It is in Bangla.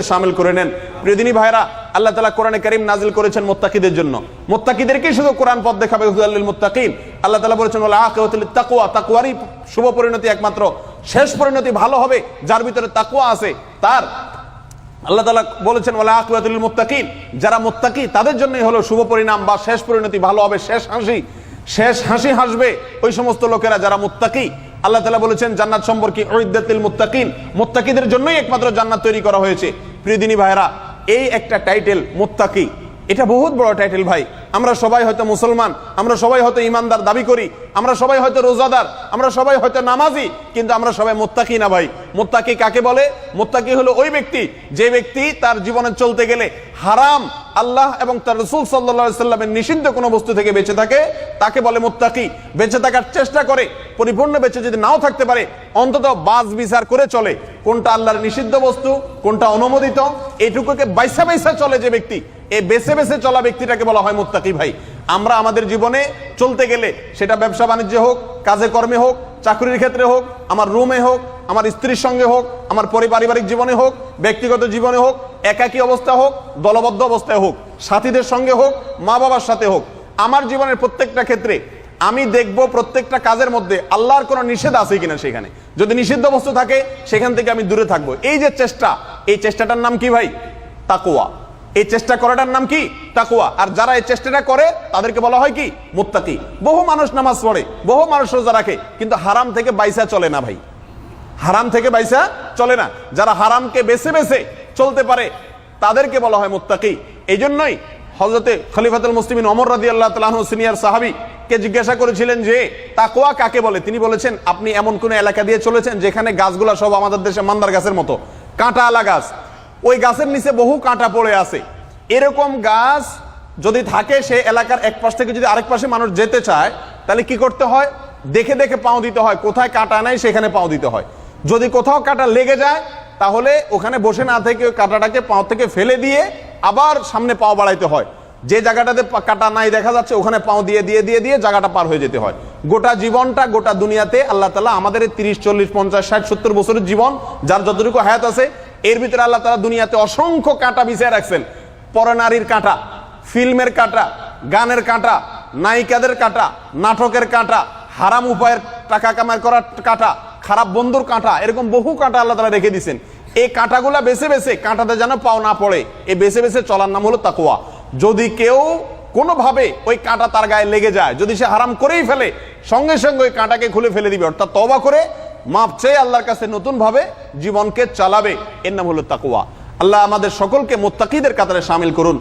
শামিল করে নেন। প্রিয় দিনী ভাইরা, আল্লাহ তাআলা কোরআনে কারীম নাজিল করেছেন মুত্তাকিদের জন্য। মুত্তাকিদেরকে শুধু কোরআন পথ দেখাবে, হুদাল লিল মুত্তাকিন। আল্লাহ তাআলা বলেছেন ওয়াল আকিবাতুল তাকওয়া, তাকওয়ারই শুভ পরিণতি, একমাত্র শেষ পরিণতি ভালো হবে যার ভিতরে তাকওয়া আছে তার। আল্লাহ তাআলা বলেছেন ওয়াল আকিবাতুল লিল মুত্তাকিন, যারা মুত্তাকি তাদের জন্যই হলো শুভ পরিণাম বা শেষ পরিণতি ভালো হবে, শেষ হাসি হাসবে ওই সমস্ত লোকেরা যারা মুত্তাকি। আল্লাহ তাআলা বলেছেন জান্নাত সম্পর্কে উইদ্দাত লিল মুত্তাকিন, মুত্তাকিদের জন্যই একমাত্র জান্নাত তৈরি করা হয়েছে। প্রিয় দিনী ভাইরা, এই একটা টাইটেল মুত্তাকি, এটা বহুত বড় টাইটেল ভাই। আমরা সবাই হয়তো মুসলমান, আমরা সবাই হয়তো ইমানদার দাবি করি, আমরা সবাই হয়তো রোজাদার, আমরা সবাই হয়তো নামাজি, কিন্তু আমরা সবাই মুত্তাকি না ভাই। মুত্তাকি কাকে বলে? মুত্তাকি হলো ওই ব্যক্তি যে ব্যক্তি তার জীবনে চলতে গেলে হারাম, আল্লাহ এবং তার রাসূল সাল্লাল্লাহু আলাইহি সাল্লামের নিষিদ্ধ কোনো বস্তু থেকে বেঁচে থাকে, তাকে বলে মুত্তাকি। বেঁচে থাকার চেষ্টা করে, পরিপূর্ণ বেঁচে যদি নাও থাকতে পারে, অন্তত বাজ বিচার করে চলে কোনটা আল্লাহর নিষিদ্ধ বস্তু, কোনটা অনুমোদিত, এইটুকুকে বাইসা বাইসা চলে যে ব্যক্তি, এই বেছে বেছে চলা ব্যক্তিটাকে বলা হয় মুত্তাকি ভাই। আমরা আমাদের জীবনে চলতে গেলে, সেটা ব্যবসা বাণিজ্যে হোক, কাজে কর্মে হোক, চাকরির ক্ষেত্রে হোক, আমার রুমে হোক, আমার স্ত্রীর সঙ্গে হোক, আমার পারিবারিক জীবনে হোক, ব্যক্তিগত জীবনে হোক, একাকী অবস্থা হোক, দলবদ্ধ অবস্থায় হোক, সাথীদের সঙ্গে হোক, মা বাবার সাথে হোক, আমার জীবনের প্রত্যেকটা ক্ষেত্রে আমি দেখব প্রত্যেকটা কাজের মধ্যে আল্লাহর কোনো নিষেধ আছে কিনা। সেখানে যদি নিষিদ্ধ বস্তু থাকে সেখান থেকে আমি দূরে থাকবো। এই যে চেষ্টা, এই চেষ্টাটার নাম কি ভাই? তাকওয়া। এই চেষ্টা করাটার নাম কি? তাকওয়া। আর যারা এই চেষ্টাটা করে তাদেরকে বলা হয় কি? মুত্তাকি। বহু মানুষ নামাজ পড়ে, বহু মানুষ রোজা রাখে, কিন্তু হারাম থেকে বাইসা চলে না ভাই, হারাম থেকে বাইসা চলে না। যারা হারামকে বেছে বেছে চলতে পারে তাদেরকে বলা হয় মুত্তাকি। এই জন্যই হযরতে খলিফাতুল মুসলিমিন ওমর রাদিয়াল্লাহু তাআলা আনহু সিনিয়র সাহাবী কে জিজ্ঞাসা করেছিলেন যে তাকওয়া কাকে বলে। তিনি বলেছেন, আপনি এমন কোন এলাকা দিয়ে চলেছেন যেখানে গাছগুলা সব আমাদের দেশে মান্দার গাছের মতো কাঁটা আলা গাছ, ওই গাছের নিচে বহু কাঁটা পড়ে আছে। এরকম গাছ যদি থাকে, সে এলাকার এক পাশ থেকে যদি আরেক পাশে মানুষ যেতে চায়, তাহলে কি করতে হয়? দেখে দেখে পাও দিতে হয়, কোথায় কাঁটা নাই সেখানে পাও দিতে হয়। যদি কোথাও কাঁটা লেগে যায় তাহলে ওখানে বসে না থেকে ওই কাঁটাটাকে পাও থেকে ফেলে দিয়ে আবার সামনে পাও বাড়াইতে হয়। যে জায়গাটাতে কাঁটা নাই দেখা যাচ্ছে ওখানে পাও দিয়ে দিয়ে দিয়ে দিয়ে জায়গাটা পার হয়ে যেতে হয়। গোটা জীবনটা, গোটা দুনিয়াতে আল্লাহ তাআলা আমাদের 30, 40, 50, 60, 70 বছরের জীবন, যার যতটুকু হায়াত আছে, এর ভিতরে আল্লাহ তাআলা দুনিয়াতে অসংখ্য কাঁটা বিছিয়ে রাখছেন। পরনারীর কাঁটা, ফিল্মের কাঁটা, গানের কাঁটা, নায়িকাদের কাঁটা, নাটকের কাঁটা, হারাম উপায়ের টাকা কামাই করার কাঁটা, খারাপ বন্ধুর কাঁটা, এরকম বহু কাঁটা আল্লাহ তাআলা রেখে দিয়েছেন। এই কাঁটাগুলা বেছে বেছে, কাঁটাতে যেন পাও না পড়ে, এই বেছে বেছে চলার নাম হলো তাকওয়া। যদি কেউ কোনোভাবে ওই কাঁটা তার গায়ে লেগে যায়, যদি সে হারাম করেই ফেলে, সঙ্গে সঙ্গে ওই কাঁটাকে খুলে ফেলে দিবে, অর্থাৎ তওবা করে মাপ চেয়ে আল্লাহর কাছে নতুন ভাবে জীবনকে চালাবে। এর নাম হলো তাকওয়া। আল্লাহ আমাদের সকলকে মুত্তাকিদের কাতারে শামিল করুন।